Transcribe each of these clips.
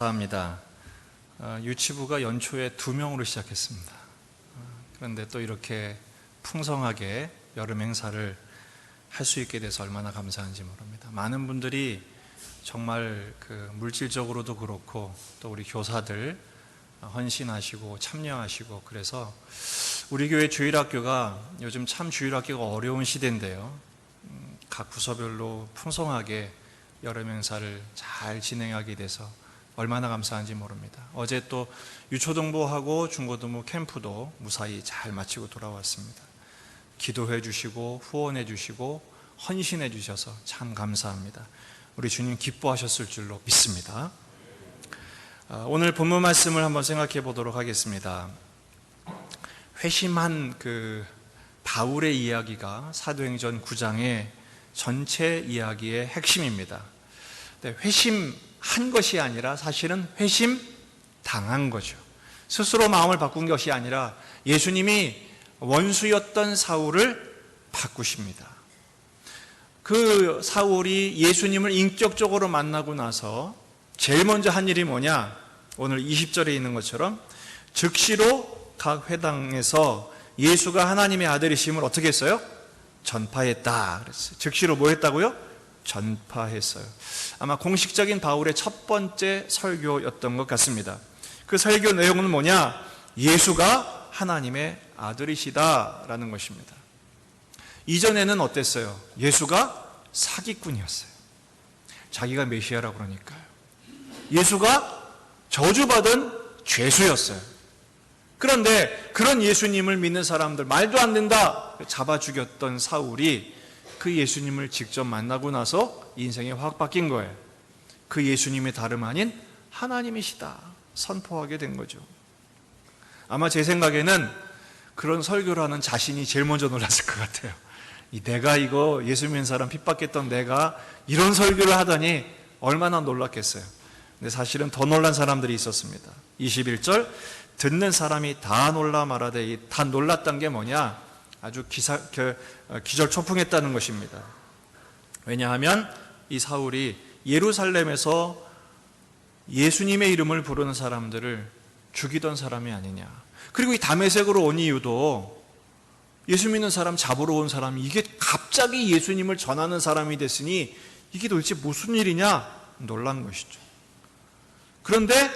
감사합니다. 유치부가 연초에 2명으로 시작했습니다. 그런데 또 이렇게 풍성하게 여름 행사를 할 수 있게 돼서 얼마나 감사한지 모릅니다. 많은 분들이 정말 물질적으로도 그렇고 또 우리 교사들 헌신하시고 참여하시고, 그래서 우리 교회 주일학교가 요즘 참 주일학교가 어려운 시대인데요, 각 부서별로 풍성하게 여름 행사를 잘 진행하게 돼서 얼마나 감사한지 모릅니다. 어제 또 유초등부하고 중고등부 캠프도 무사히 잘 마치고 돌아왔습니다. 기도해 주시고 후원해 주시고 헌신해 주셔서 참 감사합니다. 우리 주님 기뻐하셨을 줄로 믿습니다. 오늘 본문 말씀을 한번 생각해 보도록 하겠습니다. 회심한 바울의 이야기가 사도행전 9장의 전체 이야기의 핵심입니다. 회심한 것이 아니라 사실은 회심당한 거죠. 스스로 마음을 바꾼 것이 아니라 예수님이 원수였던 사울을 바꾸십니다. 그 사울이 예수님을 인격적으로 만나고 나서 제일 먼저 한 일이 뭐냐? 오늘 20절에 있는 것처럼 즉시로 각 회당에서 예수가 하나님의 아들이심을 어떻게 했어요? 전파했다 그랬어요. 즉시로 뭐 했다고요? 전파했어요. 아마 공식적인 바울의 첫 번째 설교였던 것 같습니다. 그 설교 내용은 뭐냐? 예수가 하나님의 아들이시다라는 것입니다. 이전에는 어땠어요? 예수가 사기꾼이었어요. 자기가 메시아라고 그러니까요. 예수가 저주받은 죄수였어요. 그런데 그런 예수님을 믿는 사람들, 말도 안 된다 잡아 죽였던 사울이 그 예수님을 직접 만나고 나서 인생이 확 바뀐 거예요. 그 예수님이 다름 아닌 하나님이시다 선포하게 된 거죠. 아마 제 생각에는 그런 설교를 하는 자신이 제일 먼저 놀랐을 것 같아요. 내가 이거 예수 믿는 사람 핍박했던 내가 이런 설교를 하다니 얼마나 놀랐겠어요. 근데 사실은 더 놀란 사람들이 있었습니다. 21절, 듣는 사람이 다 놀라 말하되, 다 놀랐던 게 뭐냐? 아주 기절초풍했다는 것입니다. 왜냐하면 이 사울이 예루살렘에서 예수님의 이름을 부르는 사람들을 죽이던 사람이 아니냐. 그리고 이 다메섹으로 온 이유도 예수 믿는 사람 잡으러 온 사람이 이게 갑자기 예수님을 전하는 사람이 됐으니 이게 도대체 무슨 일이냐 놀란 것이죠. 그런데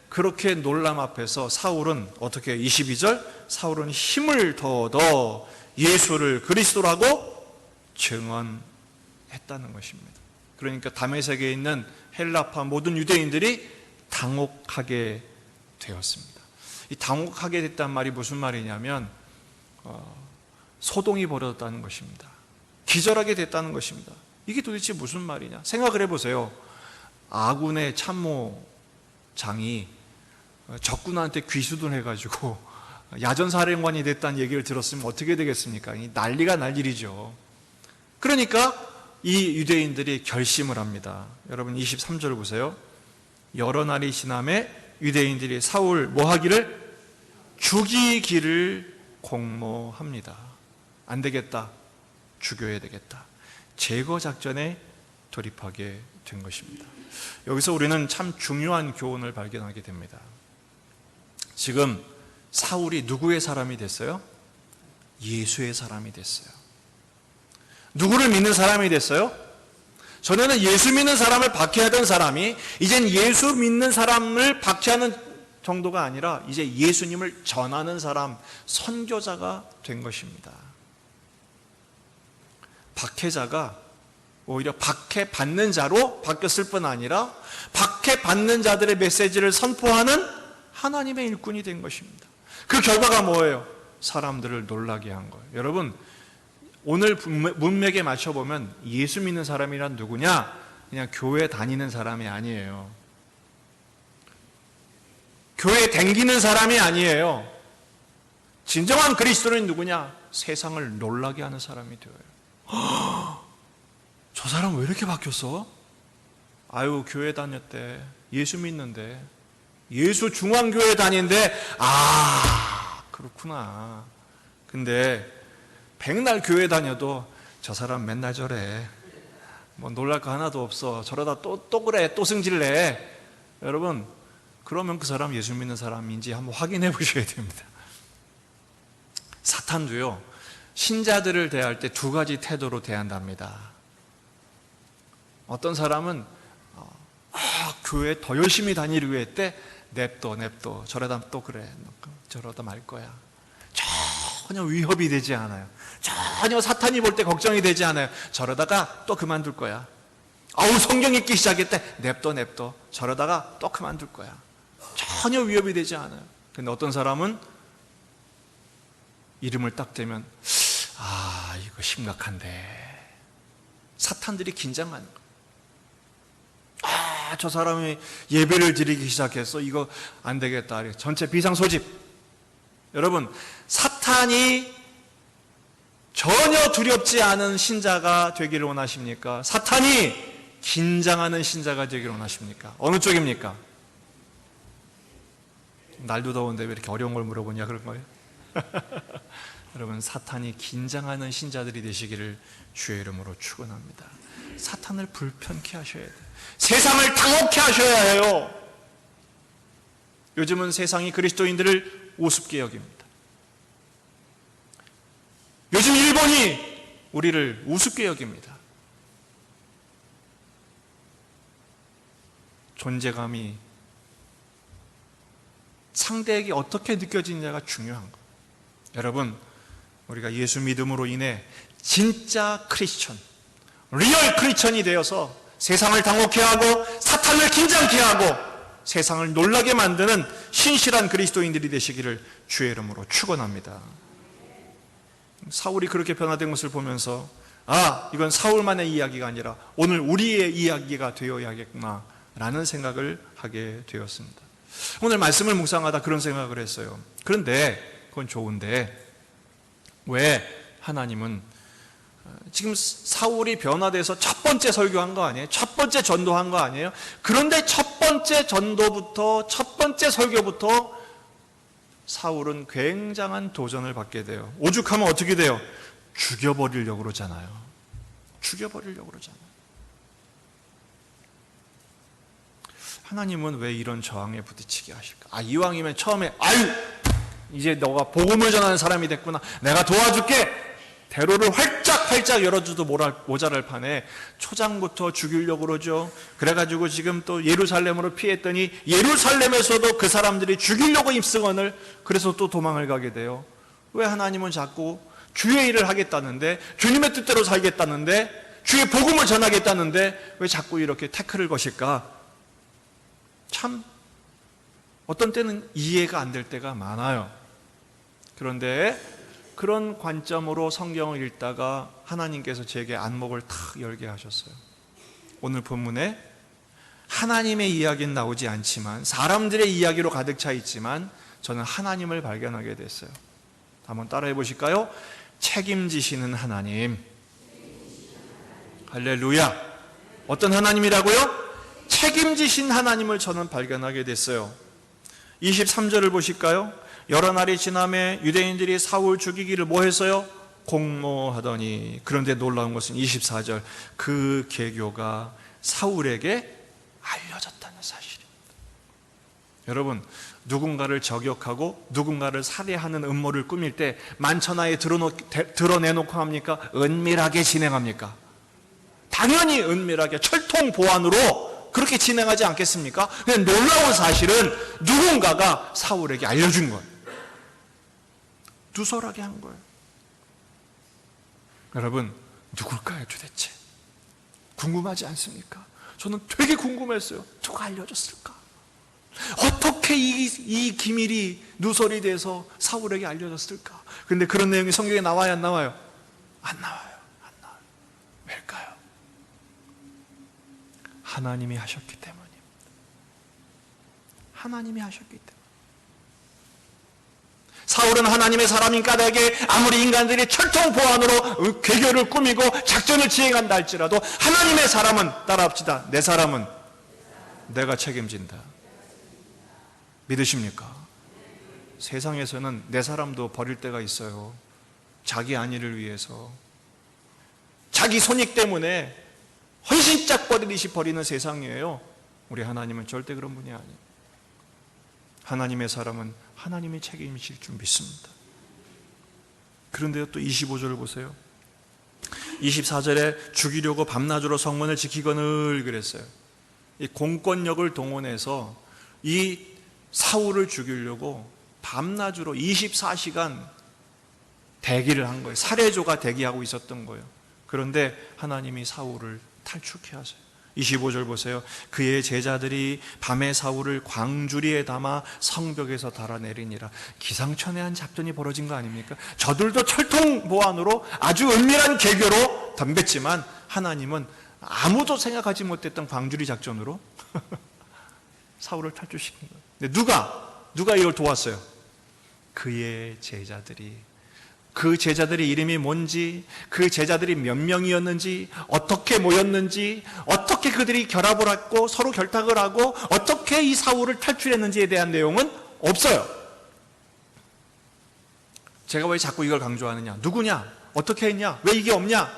그렇게 놀람 앞에서 사울은 어떻게 해요? 22절, 사울은 힘을 더더 예수를 그리스도라고 증언했다는 것입니다. 그러니까 다메섹에 있는 헬라파 모든 유대인들이 당혹하게 되었습니다. 이 당혹하게 됐단 말이 무슨 말이냐면 소동이 벌어졌다는 것입니다. 기절하게 됐다는 것입니다. 이게 도대체 무슨 말이냐? 생각을 해보세요. 아군의 참모장이 적군한테 귀수든 해가지고 야전사령관이 됐다는 얘기를 들었으면 어떻게 되겠습니까? 난리가 날 일이죠. 그러니까 이 유대인들이 결심을 합니다. 여러분 23절 보세요. 여러 날이 지남에 유대인들이 사울 뭐 하기를? 죽이기를 공모합니다. 안 되겠다. 죽여야 되겠다. 제거 작전에 돌입하게 된 것입니다. 여기서 우리는 참 중요한 교훈을 발견하게 됩니다. 지금 사울이 누구의 사람이 됐어요? 예수의 사람이 됐어요. 누구를 믿는 사람이 됐어요? 전에는 예수 믿는 사람을 박해하던 사람이 이젠 예수 믿는 사람을 박해하는 정도가 아니라 이제 예수님을 전하는 사람, 선교자가 된 것입니다. 박해자가 오히려 박해받는 자로 바뀌었을 뿐 아니라 박해받는 자들의 메시지를 선포하는 하나님의 일꾼이 된 것입니다. 그 결과가 뭐예요? 사람들을 놀라게 한 거예요. 여러분, 오늘 문맥에 맞춰보면 예수 믿는 사람이란 누구냐? 그냥 교회 다니는 사람이 아니에요. 교회 댕기는 사람이 아니에요. 진정한 그리스도는 누구냐? 세상을 놀라게 하는 사람이 되어요. 저 사람 왜 이렇게 바뀌었어? 아유, 교회 다녔대. 예수 믿는데. 예수 중앙교회 다니는데, 그렇구나. 근데 백날 교회 다녀도 저 사람 맨날 저래. 뭐 놀랄 거 하나도 없어. 저러다 또 그래. 또 승질내. 여러분, 그러면 그 사람 예수 믿는 사람인지 한번 확인해 보셔야 됩니다. 사탄도요, 신자들을 대할 때 두 가지 태도로 대한답니다. 어떤 사람은 교회 더 열심히 다니려고 했대. 냅둬 저러다 또 그래, 저러다 말 거야. 전혀 위협이 되지 않아요. 전혀 사탄이 볼 때 걱정이 되지 않아요. 저러다가 또 그만둘 거야. 아우, 성경 읽기 시작했대. 냅둬 저러다가 또 그만둘 거야. 전혀 위협이 되지 않아요. 근데 어떤 사람은 이름을 딱 대면 이거 심각한데, 사탄들이 긴장하는 거예요. 저 사람이 예배를 드리기 시작했어. 이거 안 되겠다. 전체 비상 소집. 여러분, 사탄이 전혀 두렵지 않은 신자가 되기를 원하십니까? 사탄이 긴장하는 신자가 되기를 원하십니까? 어느 쪽입니까? 날도 더운데 왜 이렇게 어려운 걸 물어보냐, 그런 거예요? 여러분, 사탄이 긴장하는 신자들이 되시기를 주의 이름으로 축원합니다. 사탄을 불편케 하셔야 돼요. 세상을 당혹케 하셔야 해요. 요즘은 세상이 그리스도인들을 우습게 여깁니다. 요즘 일본이 우리를 우습게 여깁니다. 존재감이 상대에게 어떻게 느껴지느냐가 중요한 거예요. 여러분, 우리가 예수 믿음으로 인해 진짜 크리스천, 리얼 크리스천이 되어서 세상을 당혹케 하고 사탄을 긴장케 하고 세상을 놀라게 만드는 신실한 그리스도인들이 되시기를 주의 이름으로 축원합니다. 사울이 그렇게 변화된 것을 보면서 이건 사울만의 이야기가 아니라 오늘 우리의 이야기가 되어야겠구나 라는 생각을 하게 되었습니다. 오늘 말씀을 묵상하다 그런 생각을 했어요. 그런데 그건 좋은데 왜 하나님은 지금 사울이 변화돼서 첫 번째 설교한 거 아니에요? 첫 번째 전도한 거 아니에요? 그런데 첫 번째 전도부터, 첫 번째 설교부터 사울은 굉장한 도전을 받게 돼요. 오죽하면 어떻게 돼요? 죽여버리려고 그러잖아요. 죽여버리려고 그러잖아요. 하나님은 왜 이런 저항에 부딪히게 하실까? 이왕이면 처음에 이제 너가 복음을 전하는 사람이 됐구나, 내가 도와줄게, 대로를 활짝 열어줘도 모자랄 판에 초장부터 죽이려고 그러죠. 그래가지고 지금 또 예루살렘으로 피했더니 예루살렘에서도 그 사람들이 죽이려고 입성원을, 그래서 또 도망을 가게 돼요. 왜 하나님은 자꾸 주의 일을 하겠다는데, 주님의 뜻대로 살겠다는데, 주의 복음을 전하겠다는데 왜 자꾸 이렇게 태클을 거실까? 참 어떤 때는 이해가 안 될 때가 많아요. 그런데 그런 관점으로 성경을 읽다가 하나님께서 제게 안목을 탁 열게 하셨어요. 오늘 본문에 하나님의 이야기는 나오지 않지만, 사람들의 이야기로 가득 차 있지만 저는 하나님을 발견하게 됐어요. 한번 따라해 보실까요? 책임지시는 하나님. 할렐루야. 어떤 하나님이라고요? 책임지신 하나님을 저는 발견하게 됐어요. 23절을 보실까요? 여러 날이 지나매 유대인들이 사울 죽이기를 뭐 했어요? 공모하더니, 그런데 놀라운 것은 24절, 그 계교가 사울에게 알려졌다는 사실입니다. 여러분, 누군가를 저격하고 누군가를 살해하는 음모를 꾸밀 때 만천하에 드러내놓고 합니까? 은밀하게 진행합니까? 당연히 은밀하게 철통 보안으로 그렇게 진행하지 않겠습니까? 근데 놀라운 사실은 누군가가 사울에게 알려준 거예요. 누설하게 한 거예요. 여러분, 누굴까요 도대체? 궁금하지 않습니까? 저는 되게 궁금했어요. 누가 알려줬을까? 어떻게 이 기밀이 누설이 돼서 사울에게 알려졌을까? 그런데 그런 내용이 성경에 나와요, 안 나와요? 안 나와요. 안 나와요. 왜일까요? 하나님이 하셨기 때문입니다. 하나님이 하셨기 때문에. 사울은 하나님의 사람인 까닭에 아무리 인간들이 철통 보안으로 괴교를 꾸미고 작전을 지행한다 할지라도 하나님의 사람은, 따라합시다, 내 사람은 내가 책임진다. 믿으십니까? 세상에서는 내 사람도 버릴 때가 있어요. 자기 안위를 위해서, 자기 손익 때문에 헌신짝 버리듯이 버리는 세상이에요. 우리 하나님은 절대 그런 분이 아니에요. 하나님의 사람은 하나님이 책임질 줄 믿습니다. 그런데요, 또 25절을 보세요. 24절에 죽이려고 밤낮으로 성문을 지키거늘 그랬어요. 이 공권력을 동원해서 이 사울을 죽이려고 밤낮으로 24시간 대기를 한 거예요. 살해조가 대기하고 있었던 거예요. 그런데 하나님이 사울을 탈출케 하세요. 25절 보세요. 그의 제자들이 밤에 사울을 광주리에 담아 성벽에서 달아내리니라. 기상천외한 작전이 벌어진 거 아닙니까? 저들도 철통 보안으로 아주 은밀한 계교로 덤볐지만 하나님은 아무도 생각하지 못했던 광주리 작전으로 사울을 탈출시킨 거예요. 근데 누가 이걸 도왔어요? 그의 제자들이. 그 제자들의 이름이 뭔지, 그 제자들이 몇 명이었는지, 어떻게 모였는지, 어떻게 그들이 결합을 했고 서로 결탁을 하고 어떻게 이 사울을 탈출했는지에 대한 내용은 없어요. 제가 왜 자꾸 이걸 강조하느냐? 누구냐? 어떻게 했냐? 왜 이게 없냐?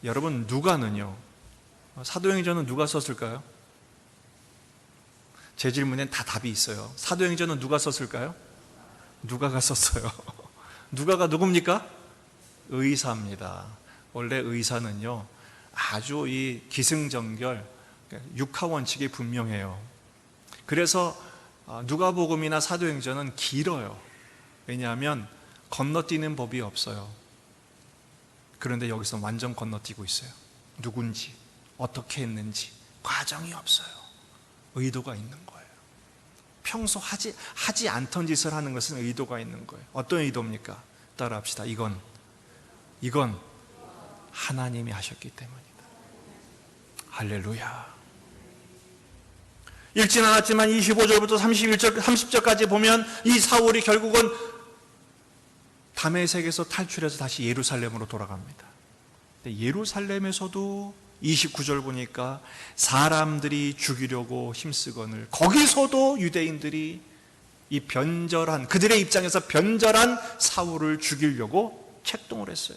여러분, 누가는요, 사도행전은 누가 썼을까요? 제 질문엔 다 답이 있어요. 사도행전은 누가 썼을까요? 누가가 썼어요. 누가가 누굽니까? 의사입니다. 원래 의사는요, 아주 이 기승전결, 육하 원칙이 분명해요. 그래서 누가복음이나 사도행전은 길어요. 왜냐하면 건너뛰는 법이 없어요. 그런데 여기서 완전 건너뛰고 있어요. 누군지, 어떻게 했는지, 과정이 없어요. 의도가 있는 거예요. 평소 하지 않던 짓을 하는 것은 의도가 있는 거예요. 어떤 의도입니까? 따라합시다. 이건 하나님이 하셨기 때문이다. 할렐루야. 읽진 않았지만 25절부터 30절까지 보면 이 사울이 결국은 다메섹에서 탈출해서 다시 예루살렘으로 돌아갑니다. 근데 예루살렘에서도 29절 보니까 사람들이 죽이려고 힘쓰거늘, 거기서도 유대인들이 이 변절한, 그들의 입장에서 변절한 사울을 죽이려고 책동을 했어요.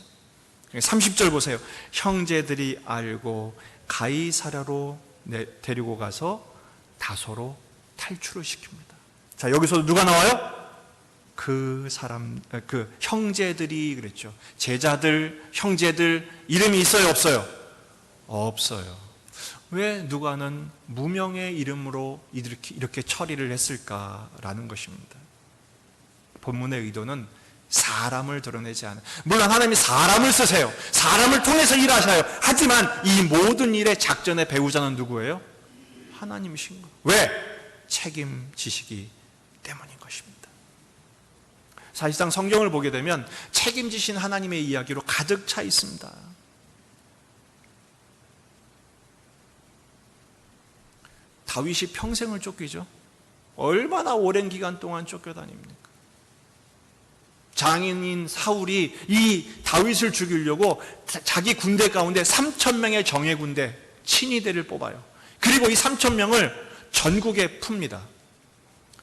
30절 보세요. 형제들이 알고 가이사랴로 데리고 가서 다소로 탈출을 시킵니다. 자, 여기서 누가 나와요? 그 형제들이 그랬죠. 제자들, 형제들 이름이 있어요, 없어요? 없어요. 왜 누가는 무명의 이름으로 이렇게 처리를 했을까라는 것입니다. 본문의 의도는 사람을 드러내지 않아요. 물론 하나님이 사람을 쓰세요. 사람을 통해서 일하셔요. 하지만 이 모든 일의 작전의 배우자는 누구예요? 하나님이신 거예요. 왜? 책임지시기 때문인 것입니다. 사실상 성경을 보게 되면 책임지신 하나님의 이야기로 가득 차 있습니다. 다윗이 평생을 쫓기죠. 얼마나 오랜 기간 동안 쫓겨다닙니까? 장인인 사울이 이 다윗을 죽이려고 자기 군대 가운데 3,000명의 정예 군대, 친위대를 뽑아요. 그리고 이 3,000명을 전국에 풉니다.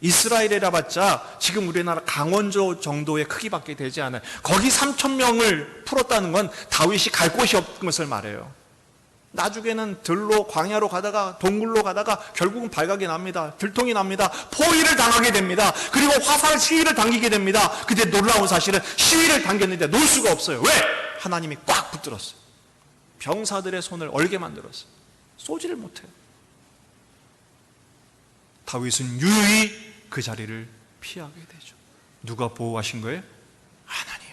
이스라엘이라 봤자 지금 우리나라 강원도 정도의 크기밖에 되지 않아요. 거기 3,000명을 풀었다는 건 다윗이 갈 곳이 없는 것을 말해요. 나중에는 들로 광야로 가다가 동굴로 가다가 결국은 발각이 납니다. 들통이 납니다. 포위를 당하게 됩니다. 그리고 화살 시위를 당기게 됩니다. 근데 놀라운 사실은 시위를 당겼는데 놓을 수가 없어요. 왜? 하나님이 꽉 붙들었어요. 병사들의 손을 얼게 만들었어요. 쏘지를 못해요. 다윗은 유유히 그 자리를 피하게 되죠. 누가 보호하신 거예요? 하나님.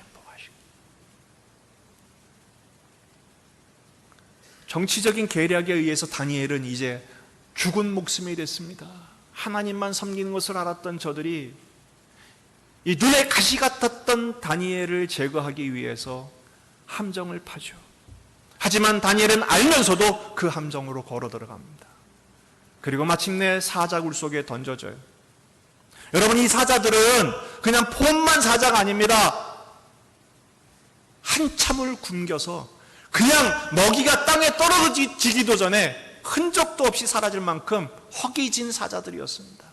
정치적인 계략에 의해서 다니엘은 이제 죽은 목숨이 됐습니다. 하나님만 섬기는 것을 알았던 저들이 이 눈에 가시 같았던 다니엘을 제거하기 위해서 함정을 파죠. 하지만 다니엘은 알면서도 그 함정으로 걸어 들어갑니다. 그리고 마침내 사자굴 속에 던져져요. 여러분, 이 사자들은 그냥 폼만 사자가 아닙니다. 한참을 굶겨서 그냥 먹이가 땅에 떨어지기도 전에 흔적도 없이 사라질 만큼 허기진 사자들이었습니다.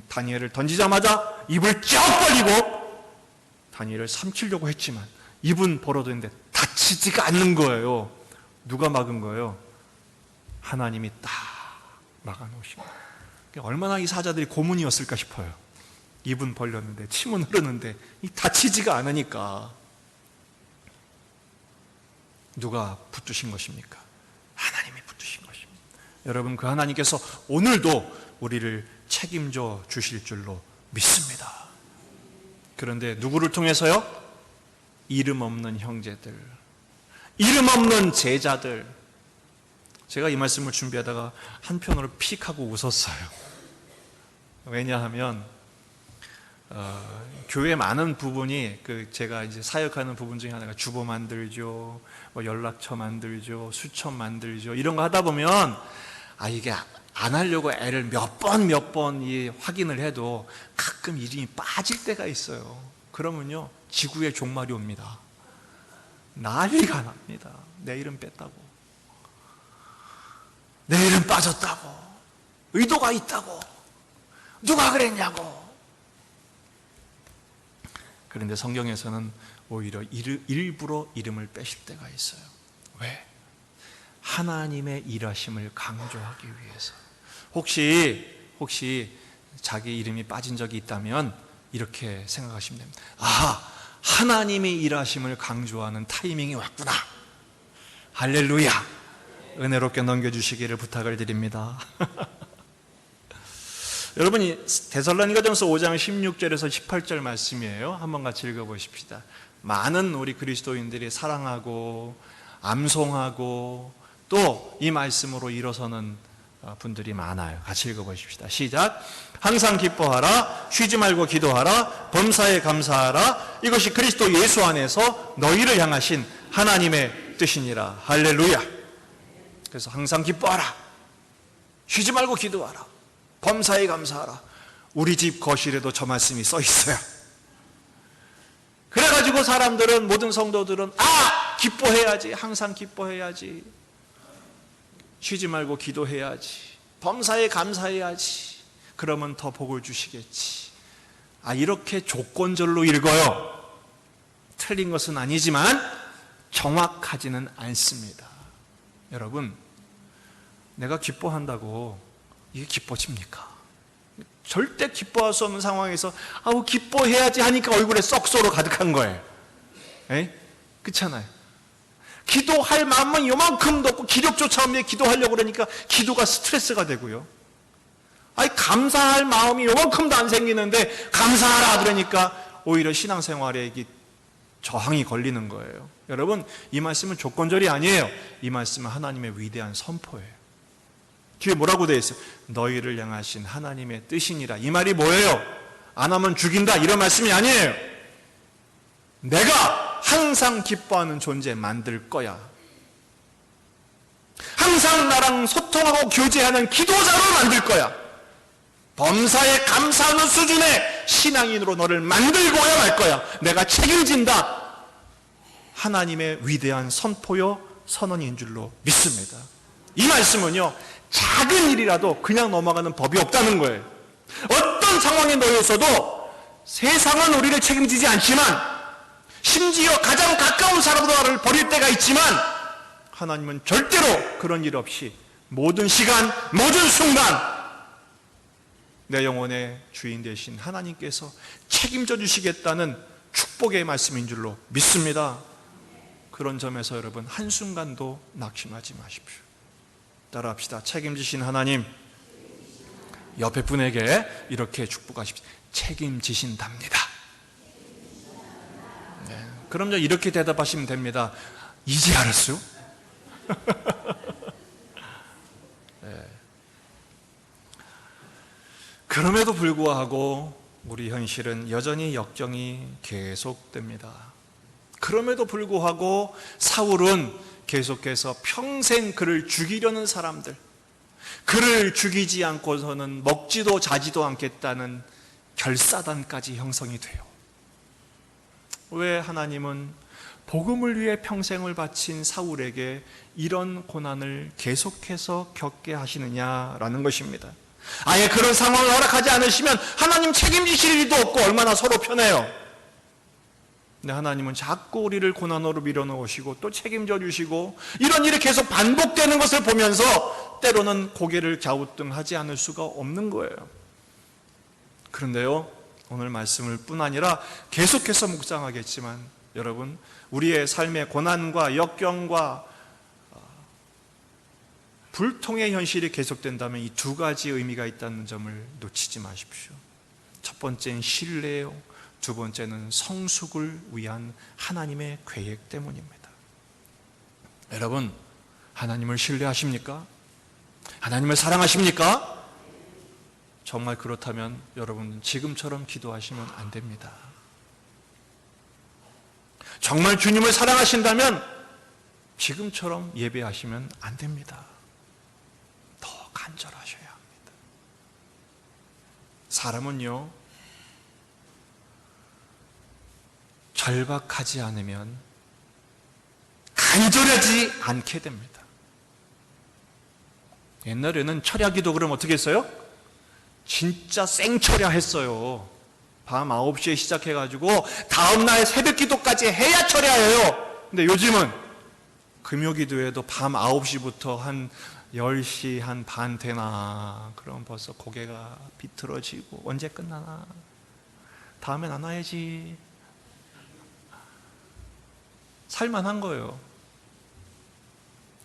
다니엘을 던지자마자 입을 쩍 벌리고 다니엘을 삼키려고 했지만 입은 벌어졌는데 다치지가 않는 거예요. 누가 막은 거예요? 하나님이 딱 막아놓으십니다. 얼마나 이 사자들이 고문이었을까 싶어요. 입은 벌렸는데 침은 흐르는데 다치지가 않으니까. 누가 붙드신 것입니까? 하나님이 붙드신 것입니다. 여러분, 그 하나님께서 오늘도 우리를 책임져 주실 줄로 믿습니다. 그런데 누구를 통해서요? 이름 없는 형제들, 이름 없는 제자들. 제가 이 말씀을 준비하다가 한편으로 픽 하고 웃었어요. 왜냐하면 교회 많은 부분이 제가 이제 사역하는 부분 중에 하나가 주보 만들죠, 뭐 연락처 만들죠, 수첩 만들죠, 이런 거 하다 보면 이게 안 하려고 애를 몇 번 확인을 해도 가끔 이름이 빠질 때가 있어요. 그러면요, 지구의 종말이 옵니다. 난리가 납니다. 내 이름 뺐다고, 내 이름 빠졌다고, 의도가 있다고, 누가 그랬냐고. 그런데 성경에서는 오히려 일부러 이름을 빼실 때가 있어요. 왜? 하나님의 일하심을 강조하기 위해서. 혹시 자기 이름이 빠진 적이 있다면 이렇게 생각하시면 됩니다. 하나님의 일하심을 강조하는 타이밍이 왔구나. 할렐루야. 은혜롭게 넘겨주시기를 부탁을 드립니다. 여러분이 데살로니가전서 5장 16절에서 18절 말씀이에요. 한번 같이 읽어보십시다. 많은 우리 그리스도인들이 사랑하고 암송하고 또 이 말씀으로 일어서는 분들이 많아요. 같이 읽어보십시다. 시작. 항상 기뻐하라, 쉬지 말고 기도하라, 범사에 감사하라. 이것이 그리스도 예수 안에서 너희를 향하신 하나님의 뜻이니라. 할렐루야. 그래서 항상 기뻐하라, 쉬지 말고 기도하라, 범사에 감사하라. 우리 집 거실에도 저 말씀이 써 있어요. 그래가지고 사람들은, 모든 성도들은 기뻐해야지, 항상 기뻐해야지, 쉬지 말고 기도해야지, 범사에 감사해야지, 그러면 더 복을 주시겠지. 이렇게 조건절로 읽어요. 틀린 것은 아니지만 정확하지는 않습니다. 여러분, 내가 기뻐한다고 이게 기뻐집니까? 절대 기뻐할 수 없는 상황에서 기뻐해야지 하니까 얼굴에 썩소로 가득한 거예요. 그렇잖아요. 기도할 마음은 요만큼도 없고 기력조차 없는데 기도하려고 그러니까 기도가 스트레스가 되고요. 감사할 마음이 요만큼도 안 생기는데 감사하라 그러니까 오히려 신앙생활에 저항이 걸리는 거예요. 여러분, 이 말씀은 조건절이 아니에요. 이 말씀은 하나님의 위대한 선포예요. 뒤에 뭐라고 되어 있어요? 너희를 향하신 하나님의 뜻이니라. 이 말이 뭐예요? 안 하면 죽인다, 이런 말씀이 아니에요. 내가 항상 기뻐하는 존재 만들 거야. 항상 나랑 소통하고 교제하는 기도자로 만들 거야. 범사에 감사하는 수준의 신앙인으로 너를 만들고야 말 거야. 내가 책임진다. 하나님의 위대한 선포요 선언인 줄로 믿습니다. 이 말씀은요, 작은 일이라도 그냥 넘어가는 법이 없다는 거예요. 어떤 상황에 놓여서도 세상은 우리를 책임지지 않지만, 심지어 가장 가까운 사람도 나를 버릴 때가 있지만, 하나님은 절대로 그런 일 없이 모든 시간, 모든 순간 내 영혼의 주인 되신 하나님께서 책임져 주시겠다는 축복의 말씀인 줄로 믿습니다. 그런 점에서 여러분, 한순간도 낙심하지 마십시오. 따라합시다. 책임지신 하나님, 옆에 분에게 이렇게 축복하십시오. 책임지신답니다. 네. 그럼요, 이렇게 대답하시면 됩니다. 이제 알았어요? 네. 그럼에도 불구하고 우리 현실은 여전히 역경이 계속됩니다. 그럼에도 불구하고 사울은 계속해서 평생 그를 죽이려는 사람들, 그를 죽이지 않고서는 먹지도 자지도 않겠다는 결사단까지 형성이 돼요. 왜 하나님은 복음을 위해 평생을 바친 사울에게 이런 고난을 계속해서 겪게 하시느냐라는 것입니다. 아예 그런 상황을 허락하지 않으시면 하나님 책임지실 일도 없고 얼마나 서로 편해요. 근데 하나님은 자꾸 우리를 고난으로 밀어넣으시고 또 책임져 주시고 이런 일이 계속 반복되는 것을 보면서 때로는 고개를 갸우뚱하지 않을 수가 없는 거예요. 그런데요, 오늘 말씀을 뿐 아니라 계속해서 묵상하겠지만 여러분, 우리의 삶의 고난과 역경과 불통의 현실이 계속된다면 이 두 가지 의미가 있다는 점을 놓치지 마십시오. 첫 번째는 신뢰요, 두 번째는 성숙을 위한 하나님의 계획 때문입니다. 여러분, 하나님을 신뢰하십니까? 하나님을 사랑하십니까? 정말 그렇다면 여러분 지금처럼 기도하시면 안 됩니다. 정말 주님을 사랑하신다면 지금처럼 예배하시면 안 됩니다. 더 간절하셔야 합니다. 사람은요, 절박하지 않으면 간절하지 않게 됩니다. 옛날에는 철야기도 그럼 어떻게 했어요? 진짜 생철야 했어요. 밤 9시에 시작해가지고 다음날 새벽기도까지 해야 철야예요. 근데 요즘은 금요기도에도 밤 9시부터 한 10시 한 반 되나, 그럼 벌써 고개가 비틀어지고 언제 끝나나, 다음엔 안 와야지. 살만한 거예요.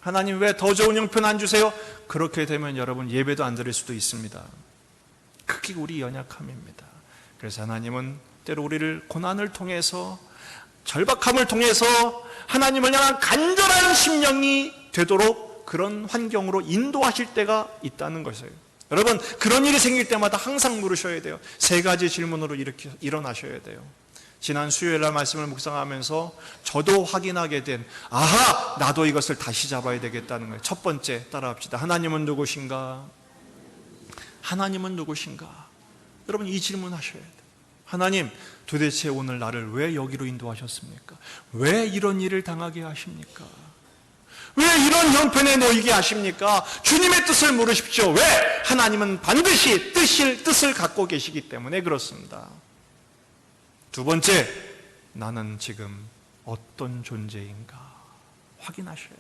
하나님 왜 더 좋은 형편 안 주세요? 그렇게 되면 여러분 예배도 안 드릴 수도 있습니다. 그게 우리 연약함입니다. 그래서 하나님은 때로 우리를 고난을 통해서, 절박함을 통해서 하나님을 향한 간절한 심령이 되도록 그런 환경으로 인도하실 때가 있다는 것이에요. 여러분, 그런 일이 생길 때마다 항상 물으셔야 돼요. 세 가지 질문으로 이렇게 일어나셔야 돼요. 지난 수요일날 말씀을 묵상하면서 저도 확인하게 된, 아하, 나도 이것을 다시 잡아야 되겠다는 거예요. 첫 번째, 따라합시다. 하나님은 누구신가? 하나님은 누구신가? 여러분, 이 질문 하셔야 돼요. 하나님, 도대체 오늘 나를 왜 여기로 인도하셨습니까? 왜 이런 일을 당하게 하십니까? 왜 이런 형편에 놓이게 하십니까? 주님의 뜻을 물으십시오. 왜? 하나님은 반드시 뜻을 갖고 계시기 때문에 그렇습니다. 두 번째, 나는 지금 어떤 존재인가 확인하셔야 돼요.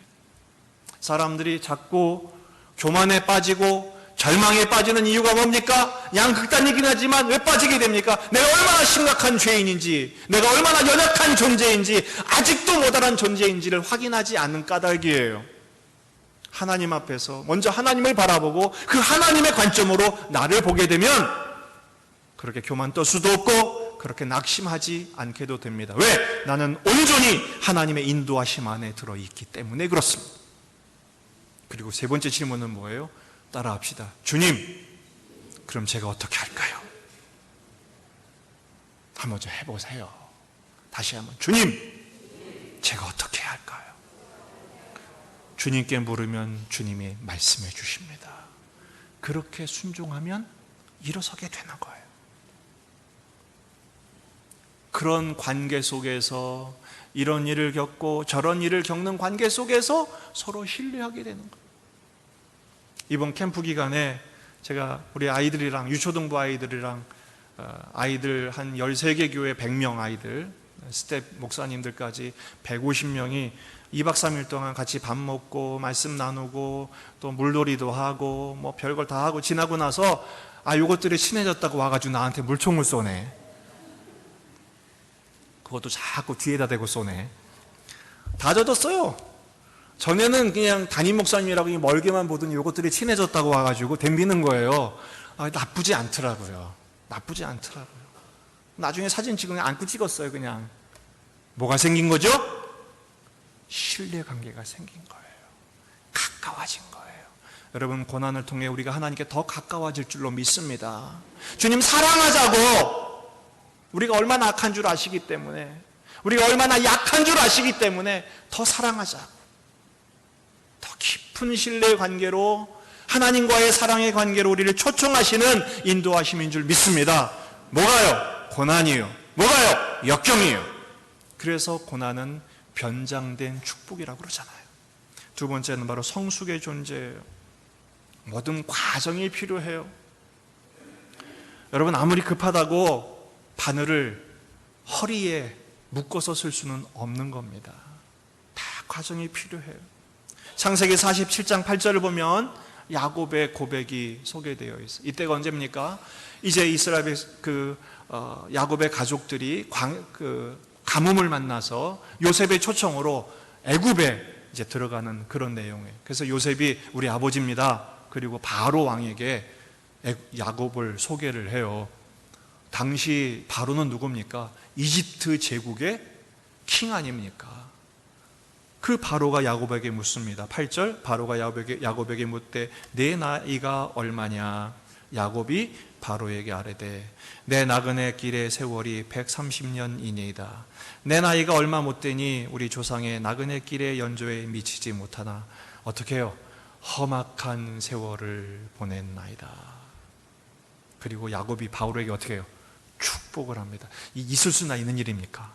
사람들이 자꾸 교만에 빠지고 절망에 빠지는 이유가 뭡니까? 양극단이긴 하지만 왜 빠지게 됩니까? 내가 얼마나 심각한 죄인인지, 내가 얼마나 연약한 존재인지, 아직도 못알아는 존재인지를 확인하지 않는 까닭이에요. 하나님 앞에서 먼저 하나님을 바라보고 그 하나님의 관점으로 나를 보게 되면 그렇게 교만 떨 수도 없고 그렇게 낙심하지 않게도 됩니다. 왜? 나는 온전히 하나님의 인도하심 안에 들어있기 때문에 그렇습니다. 그리고 세 번째 질문은 뭐예요? 따라합시다. 주님, 그럼 제가 어떻게 할까요? 한번 좀 해보세요. 다시 한번. 주님, 제가 어떻게 해야 할까요? 주님께 물으면 주님이 말씀해 주십니다. 그렇게 순종하면 일어서게 되는 거예요. 그런 관계 속에서, 이런 일을 겪고 저런 일을 겪는 관계 속에서 서로 신뢰하게 되는 거예요. 이번 캠프 기간에 제가 우리 아이들이랑, 유초등부 아이들이랑, 아이들 한 13개 교회 100명 아이들, 스텝 목사님들까지 150명이 2박 3일 동안 같이 밥 먹고 말씀 나누고 또 물놀이도 하고 뭐 별걸 다 하고 지나고 나서, 요것들이 친해졌다고 와가지고 나한테 물총을 쏘네. 그것도 자꾸 뒤에다 대고 쏘네. 다 젖었어요. 전에는 그냥 담임 목사님이라고 멀게만 보더니 요것들이 친해졌다고 와가지고 덤비는 거예요. 나쁘지 않더라고요. 나쁘지 않더라고요. 나중에 사진 찍으면 안고 찍었어요. 그냥. 뭐가 생긴 거죠? 신뢰관계가 생긴 거예요. 가까워진 거예요. 여러분, 고난을 통해 우리가 하나님께 더 가까워질 줄로 믿습니다. 주님 사랑하자고. 우리가 얼마나 악한 줄 아시기 때문에, 우리가 얼마나 약한 줄 아시기 때문에 더 사랑하자. 더 깊은 신뢰의 관계로, 하나님과의 사랑의 관계로 우리를 초청하시는 인도하심인 줄 믿습니다. 뭐가요? 고난이요. 뭐가요? 역경이요. 그래서 고난은 변장된 축복이라고 그러잖아요. 두 번째는 바로 성숙의 존재예요. 모든 과정이 필요해요. 여러분, 아무리 급하다고 바늘을 허리에 묶어서 쓸 수는 없는 겁니다. 다 과정이 필요해요. 창세기 47장 8절을 보면 야곱의 고백이 소개되어 있어요. 이때가 언제입니까? 이제 이스라엘의 야곱의 가족들이 가뭄을 만나서 요셉의 초청으로 애굽에 이제 들어가는 그런 내용이에요. 그래서 요셉이 우리 아버지입니다. 그리고 바로 왕에게 야곱을 소개를 해요. 당시 바로는 누굽니까? 이집트 제국의 킹 아닙니까? 그 바로가 야곱에게 묻습니다. 8절 바로가 야곱에게 묻되 내 나이가 얼마냐? 야곱이 바로에게 아뢰되 내 나그네 길의 세월이 130년이니이다. 내 나이가 얼마 못 되니 우리 조상의 나그네 길의 연조에 미치지 못하나 어떻게 해요? 험악한 세월을 보냈나이다. 그리고 야곱이 바로에게 어떻게 해요? 축복을 합니다. 있을 수나 있는 일입니까?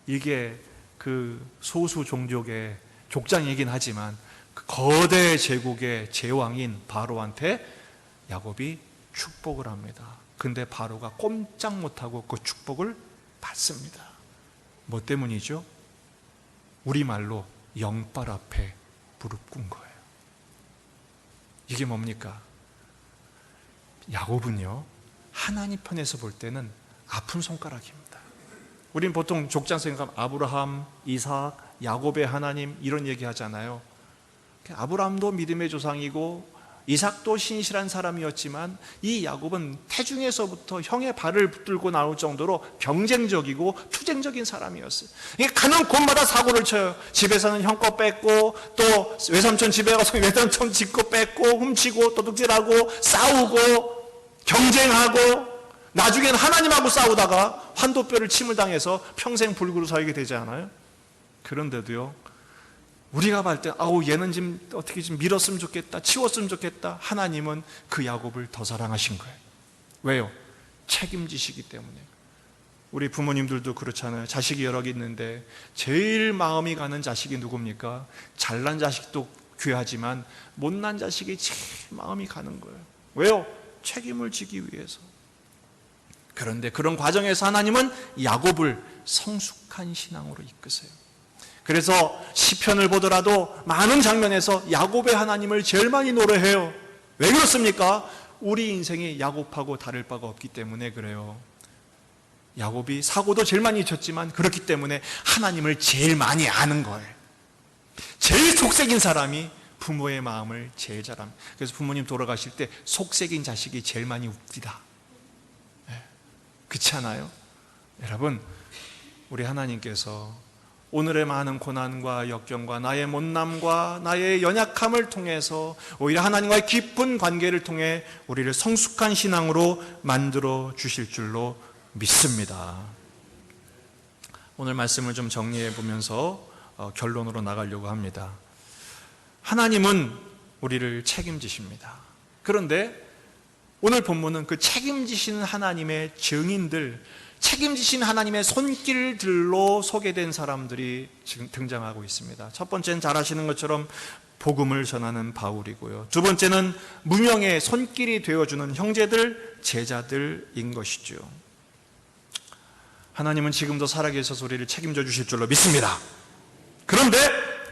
이게 그 소수 종족의 족장이긴 하지만 그 거대 제국의 제왕인 바로한테 야곱이 축복을 합니다. 근데 바로가 꼼짝 못하고 그 축복을 받습니다. 뭐 때문이죠? 우리말로 영빨 앞에 무릎 꿇은 거예요. 이게 뭡니까? 야곱은요, 하나님 편에서 볼 때는 아픈 손가락입니다. 우린 보통 족장 생각하면 아브라함, 이삭, 야곱의 하나님 이런 얘기 하잖아요. 아브라함도 믿음의 조상이고 이삭도 신실한 사람이었지만 이 야곱은 태중에서부터 형의 발을 붙들고 나올 정도로 경쟁적이고 투쟁적인 사람이었어요. 가는 곳마다 사고를 쳐요. 집에서는 형 거 뺏고 또 외삼촌 집에 가서 외삼촌 집 거 뺏고 훔치고 도둑질하고 싸우고 경쟁하고 나중에는 하나님하고 싸우다가 환도뼈를 침을 당해서 평생 불구로 살게 되지 않아요? 그런데도요, 우리가 볼 때 얘는 좀 어떻게 좀 밀었으면 좋겠다, 치웠으면 좋겠다. 하나님은 그 야곱을 더 사랑하신 거예요. 왜요? 책임지시기 때문에. 우리 부모님들도 그렇잖아요. 자식이 여러 개 있는데 제일 마음이 가는 자식이 누굽니까? 잘난 자식도 귀하지만 못난 자식이 제일 마음이 가는 거예요. 왜요? 책임을 지기 위해서. 그런데 그런 과정에서 하나님은 야곱을 성숙한 신앙으로 이끄세요. 그래서 시편을 보더라도 많은 장면에서 야곱의 하나님을 제일 많이 노래해요. 왜 그렇습니까? 우리 인생이 야곱하고 다를 바가 없기 때문에 그래요. 야곱이 사고도 제일 많이 쳤지만 그렇기 때문에 하나님을 제일 많이 아는 거예요. 제일 속색인 사람이 부모의 마음을 제일 잘 압니다. 그래서 부모님 돌아가실 때 속색인 자식이 제일 많이 웁니다. 그렇지 않아요? 여러분, 우리 하나님께서 오늘의 많은 고난과 역경과 나의 못남과 나의 연약함을 통해서 오히려 하나님과의 깊은 관계를 통해 우리를 성숙한 신앙으로 만들어 주실 줄로 믿습니다. 오늘 말씀을 좀 정리해 보면서 결론으로 나가려고 합니다. 하나님은 우리를 책임지십니다. 그런데 오늘 본문은 그 책임지시는 하나님의 증인들, 책임지신 하나님의 손길들로 소개된 사람들이 지금 등장하고 있습니다. 첫 번째는 잘 아시는 것처럼 복음을 전하는 바울이고요. 두 번째는 무명의 손길이 되어주는 형제들, 제자들인 것이죠. 하나님은 지금도 살아계셔서 우리를 책임져 주실 줄로 믿습니다. 그런데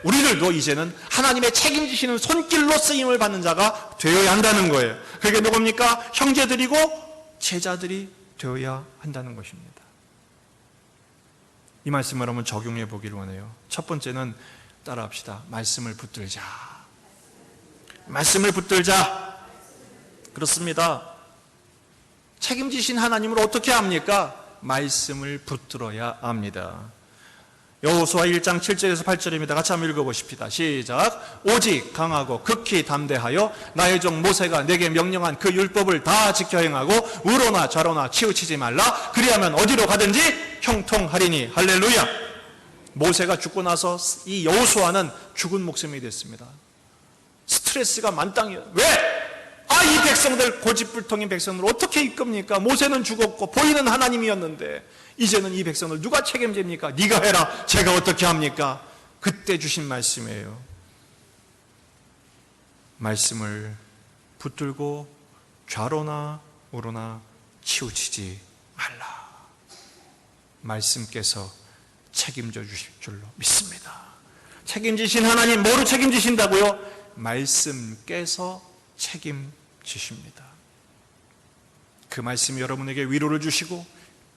우리들도 이제는 하나님의 책임지시는 손길로 쓰임을 받는 자가 되어야 한다는 거예요. 그게 누굽니까? 형제들이고 제자들이 되어야 한다는 것입니다. 이 말씀을 한번 적용해 보기를 원해요. 첫 번째는 따라합시다. 말씀을 붙들자. 말씀을 붙들자. 그렇습니다. 책임지신 하나님을 어떻게 합니까? 말씀을 붙들어야 합니다. 여호수아 1장 7절에서 8절입니다. 같이 한번 읽어보십시다. 시작. 오직 강하고 극히 담대하여 나의 종 모세가 내게 명령한 그 율법을 다 지켜 행하고 우로나 좌로나 치우치지 말라. 그리하면 어디로 가든지 형통하리니. 할렐루야. 모세가 죽고 나서 이 여호수아는 죽은 목숨이 됐습니다. 스트레스가 만땅이에요. 왜? 이 백성들, 고집불통인 백성들 어떻게 이끕니까? 모세는 죽었고 보이는 하나님이었는데 이제는 이 백성들 누가 책임집니까? 네가 해라. 제가 어떻게 합니까? 그때 주신 말씀이에요. 말씀을 붙들고 좌로나 우로나 치우치지 말라. 말씀께서 책임져 주실 줄로 믿습니다. 책임지신 하나님, 뭐로 책임지신다고요? 말씀께서 책임지십니다. 그 말씀이 여러분에게 위로를 주시고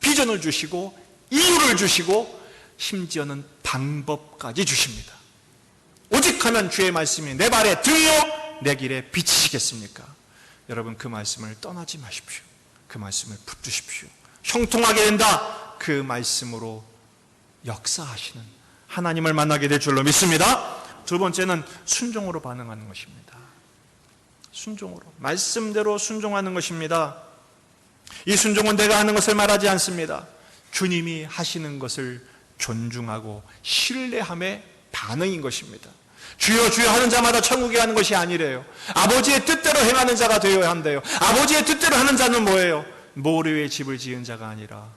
비전을 주시고 이유를 주시고 심지어는 방법까지 주십니다. 오직 하면 주의 말씀이 내 발에 등이요 내 길에 비치시겠습니까? 여러분, 그 말씀을 떠나지 마십시오. 그 말씀을 붙드십시오. 형통하게 된다. 그 말씀으로 역사하시는 하나님을 만나게 될 줄로 믿습니다. 두 번째는 순종으로 반응하는 것입니다. 순종으로, 말씀대로 순종하는 것입니다. 이 순종은 내가 하는 것을 말하지 않습니다. 주님이 하시는 것을 존중하고 신뢰함의 반응인 것입니다. 주여 주여 하는 자마다 천국에 가는 것이 아니래요. 아버지의 뜻대로 행하는 자가 되어야 한대요. 아버지의 뜻대로 하는 자는 뭐예요? 모래 위에 집을 지은 자가 아니라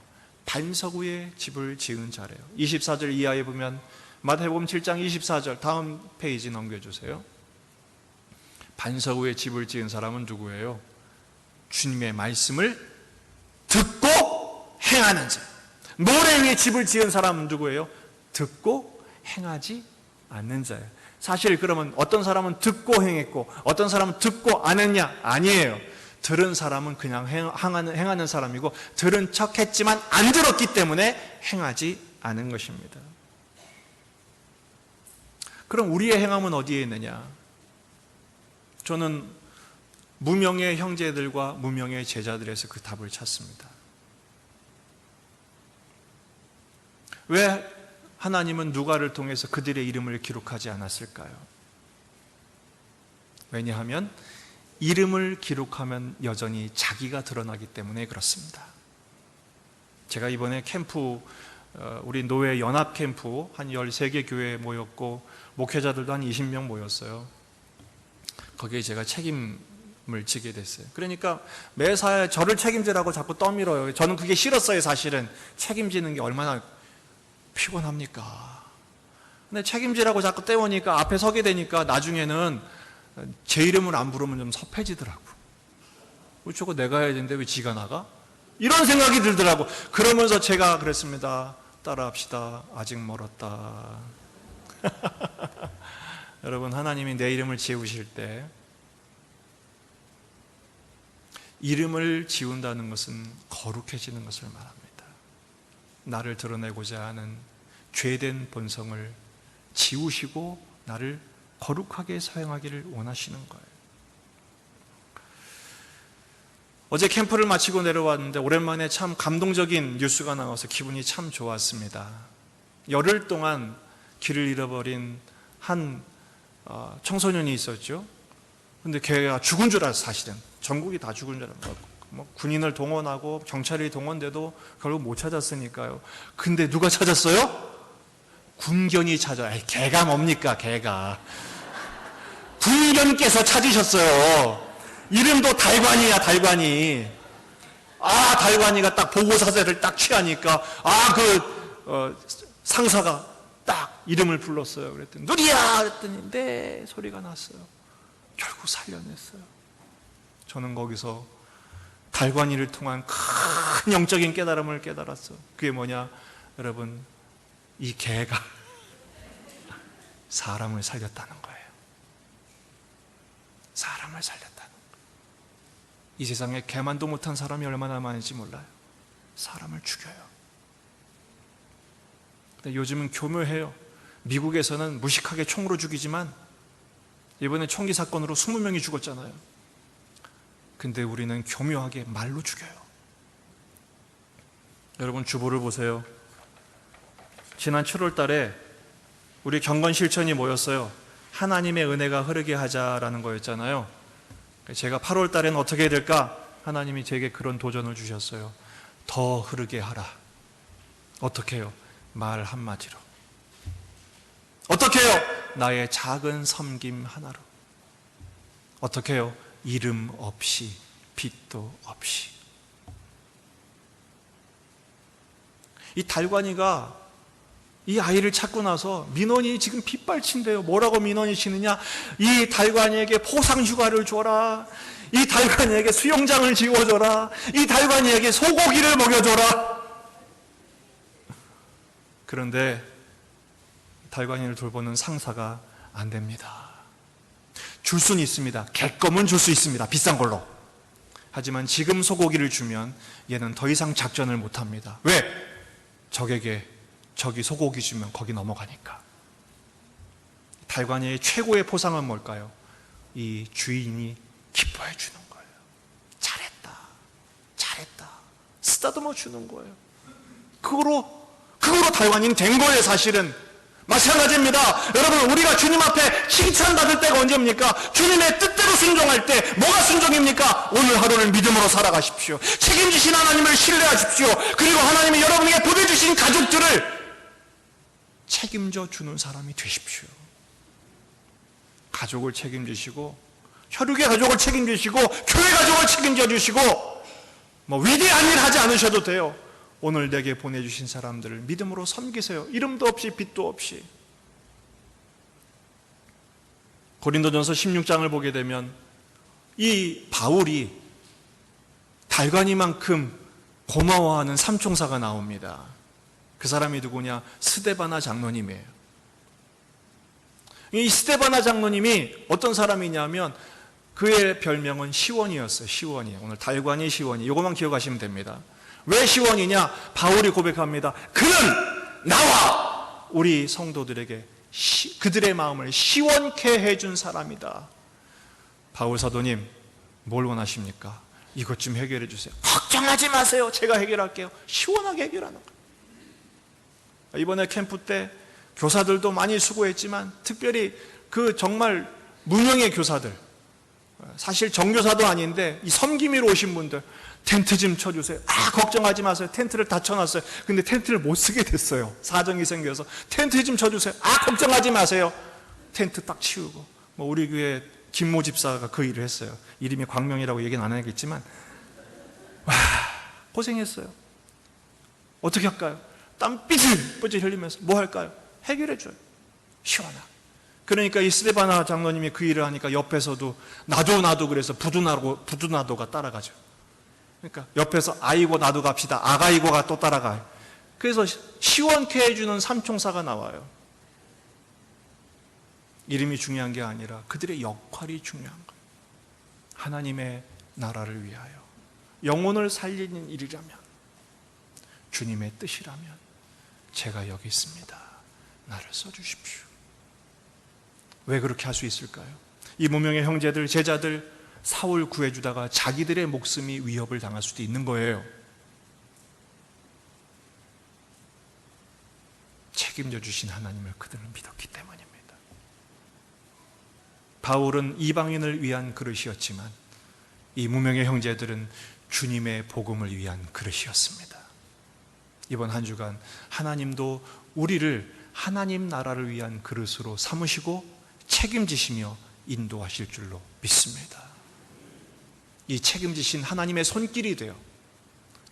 반석 위에 집을 지은 자래요. 24절 이하에 보면 마태복음 7장 24절, 다음 페이지 넘겨주세요. 반석 위에 집을 지은 사람은 누구예요? 주님의 말씀을 듣고 행하는 자. 모래 위에 집을 지은 사람은 누구예요? 듣고 행하지 않는 자예요. 사실 그러면 어떤 사람은 듣고 행했고 어떤 사람은 듣고 안 했냐? 아니에요. 들은 사람은 그냥 행하는 사람이고 들은 척 했지만 안 들었기 때문에 행하지 않은 것입니다. 그럼 우리의 행함은 어디에 있느냐? 저는 무명의 형제들과 무명의 제자들에서 그 답을 찾습니다. 왜 하나님은 누가를 통해서 그들의 이름을 기록하지 않았을까요? 왜냐하면 이름을 기록하면 여전히 자기가 드러나기 때문에 그렇습니다. 제가 이번에 캠프, 우리 노예 연합 캠프 한 13개 교회에 모였고 목회자들도 한 20명 모였어요. 거기에 제가 책임을 지게 됐어요. 그러니까 매사에 저를 책임지라고 자꾸 떠밀어요. 저는 그게 싫었어요. 사실은 책임지는 게 얼마나 피곤합니까? 근데 책임지라고 자꾸 떼우니까 앞에 서게 되니까 나중에는 제 이름을 안 부르면 좀 섭해지더라고. 저거 내가 해야 되는데 왜 지가 나가? 이런 생각이 들더라고. 그러면서 제가 그랬습니다. 따라합시다. 아직 멀었다. 여러분, 하나님이 내 이름을 지으실 때 이름을 지운다는 것은 거룩해지는 것을 말합니다. 나를 드러내고자 하는 죄된 본성을 지우시고 나를 거룩하게 사용하기를 원하시는 거예요. 어제 캠프를 마치고 내려왔는데 오랜만에 참 감동적인 뉴스가 나와서 기분이 참 좋았습니다. 열흘 동안 길을 잃어버린 한 청소년이 있었죠. 근데 걔가 죽은 줄 알았어. 사실은 전국이 다 죽은 줄 알았어. 군인을 동원하고 경찰이 동원돼도 결국 못 찾았으니까요. 근데 누가 찾았어요? 군견이 찾아요. 걔가 뭡니까? 걔가 군견께서 찾으셨어요. 이름도 달관이야. 달관이. 달관이가 딱 보고사세를 딱 취하니까 상사가 딱 이름을 불렀어요. 그랬더니 누리야 그랬더니 네 소리가 났어요. 결국 살려냈어요. 저는 거기서 달관이를 통한 큰 영적인 깨달음을 깨달았어. 그게 뭐냐? 여러분, 이 개가 사람을 살렸다는 거예요. 사람을 살렸다는 거예요. 이 세상에 개만도 못한 사람이 얼마나 많은지 몰라요. 사람을 죽여요. 근데 요즘은 교묘해요. 미국에서는 무식하게 총으로 죽이지만 이번에 총기 사건으로 20명이 죽었잖아요. 근데 우리는 교묘하게 말로 죽여요. 여러분, 주보를 보세요. 지난 7월 달에 우리 경건 실천이 모였어요. 하나님의 은혜가 흐르게 하자라는 거였잖아요. 제가 8월 달에는 어떻게 해야 될까? 하나님이 제게 그런 도전을 주셨어요. 더 흐르게 하라. 어떻게 해요? 말 한마디로. 어떻게 해요? 나의 작은 섬김 하나로. 어떻게 해요? 이름 없이, 빛도 없이. 이 달관이가 이 아이를 찾고 나서 민원이 지금 빗발친대요. 뭐라고 민원이 치느냐? 이 달관이에게 포상휴가를 줘라. 이 달관이에게 수영장을 지어줘라. 이 달관이에게 소고기를 먹여줘라. 그런데 달관이를 돌보는 상사가 안 됩니다. 줄 수는 있습니다. 객검은 줄 수 있습니다. 비싼 걸로. 하지만 지금 소고기를 주면 얘는 더 이상 작전을 못합니다. 왜? 적에게 저기 소고기 주면 거기 넘어가니까. 달관이의 최고의 포상은 뭘까요? 이 주인이 기뻐해 주는 거예요. 잘했다, 잘했다, 쓰다듬어 주는 거예요. 그거로 달관이는 된 거예요. 사실은 마찬가지입니다. 여러분, 우리가 주님 앞에 칭찬받을 때가 언제입니까? 주님의 뜻대로 순종할 때. 뭐가 순종입니까? 오늘 하루를 믿음으로 살아가십시오. 책임지신 하나님을 신뢰하십시오. 그리고 하나님이 여러분에게 보내주신 가족들을 책임져 주는 사람이 되십시오. 가족을 책임지시고, 혈육의 가족을 책임지시고, 교회 가족을 책임져 주시고, 위대한 일 하지 않으셔도 돼요. 오늘 내게 보내주신 사람들을 믿음으로 섬기세요. 이름도 없이 빛도 없이. 고린도전서 16장을 보게 되면 이 바울이 달관이만큼 고마워하는 삼총사가 나옵니다. 그 사람이 누구냐? 스데바나 장로님이에요. 이 스데바나 장로님이 어떤 사람이냐면 그의 별명은 시원이었어요. 시원이. 오늘 달관이 시원이. 이것만 기억하시면 됩니다. 왜 시원이냐? 바울이 고백합니다. 그는 나와 우리 성도들에게 그들의 마음을 시원케 해준 사람이다. 바울 사도님, 뭘 원하십니까? 이것 좀 해결해 주세요. 걱정하지 마세요. 제가 해결할게요. 시원하게 해결하는 거예요. 이번에 캠프 때 교사들도 많이 수고했지만 특별히 그 정말 무명의 교사들, 사실 정교사도 아닌데 이 섬김이로 오신 분들, 텐트 좀 쳐주세요. 걱정하지 마세요. 텐트를 다 쳐놨어요. 근데 텐트를 못 쓰게 됐어요. 사정이 생겨서. 텐트 좀 쳐주세요. 걱정하지 마세요. 텐트 딱 치우고. 우리 교회 김모 집사가 그 일을 했어요. 이름이 광명이라고 얘기는 안 하겠지만, 고생했어요. 어떻게 할까요? 땀 삐질삐질 흘리면서 뭐 할까요? 해결해줘요. 시원하게. 그러니까 이 스데바나 장로님이 그 일을 하니까 옆에서도 나도 그래서 부두나도가 따라가죠. 그러니까 옆에서 아이고 나도 갑시다. 아가이고가 또 따라가요. 그래서 시원케 해주는 삼총사가 나와요. 이름이 중요한 게 아니라 그들의 역할이 중요한 거예요. 하나님의 나라를 위하여 영혼을 살리는 일이라면, 주님의 뜻이라면 제가 여기 있습니다. 나를 써주십시오. 왜 그렇게 할 수 있을까요? 이 무명의 형제들, 제자들 사울 구해주다가 자기들의 목숨이 위협을 당할 수도 있는 거예요. 책임져 주신 하나님을 그들은 믿었기 때문입니다. 바울은 이방인을 위한 그릇이었지만 이 무명의 형제들은 주님의 복음을 위한 그릇이었습니다. 이번 한 주간 하나님도 우리를 하나님 나라를 위한 그릇으로 삼으시고 책임지시며 인도하실 줄로 믿습니다. 이 책임지신 하나님의 손길이 되어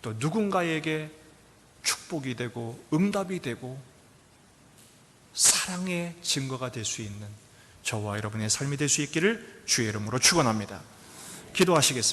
또 누군가에게 축복이 되고 응답이 되고 사랑의 증거가 될 수 있는 저와 여러분의 삶이 될 수 있기를 주의 이름으로 축원합니다. 기도하시겠습니다.